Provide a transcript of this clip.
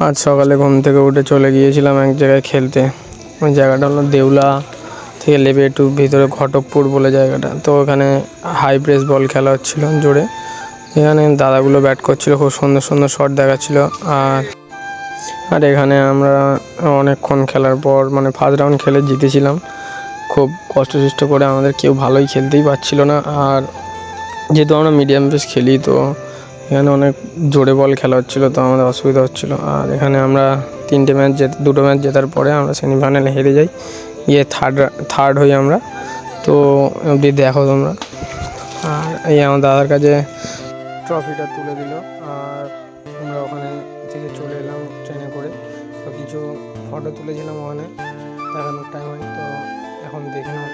আজ সকালে ঘুম থেকে উঠে চলে গিয়েছিলাম এক জায়গায় খেলতে। ওই জায়গাটা হলো দেউলা থেকে নেমে একটু ভিতরে ঘটকপুর বলে জায়গাটা। তো ওখানে হাই প্রেস বল খেলা হচ্ছিলো জোরে। এখানে দাদাগুলো ব্যাট করছিল, খুব সুন্দর সুন্দর শট দেখাচ্ছিলো। আর এখানে আমরা অনেকক্ষণ খেলার পর মানে ফার্স্ট রাউন্ড খেলে জিতেছিলাম। খুব কষ্ট করে, আমাদের কেউ ভালোই খেলতেই পারছিল না। আর যেহেতু আমরা মিডিয়াম পেস খেলি, তো এখানে অনেক জোরে বল খেলা হচ্ছিলো, তো আমাদের অসুবিধা হচ্ছিলো। আর এখানে আমরা দুটো ম্যাচ জেতার পরে আমরা সেমিফাইনালে হেরে যাই, গিয়ে থার্ড হই আমরা। তো অবধি দেখো তোমরা। আর এই আমার দাদার কাছে ট্রফিটা তুলে দিল। আর আমরা ওখানে থেকে চলে এলাম ট্রেনে করে। তো কিছু ফটো তুলেছিলাম ওখানে, দেখানোর টাইম হয়। তো এখন দেখে নাও।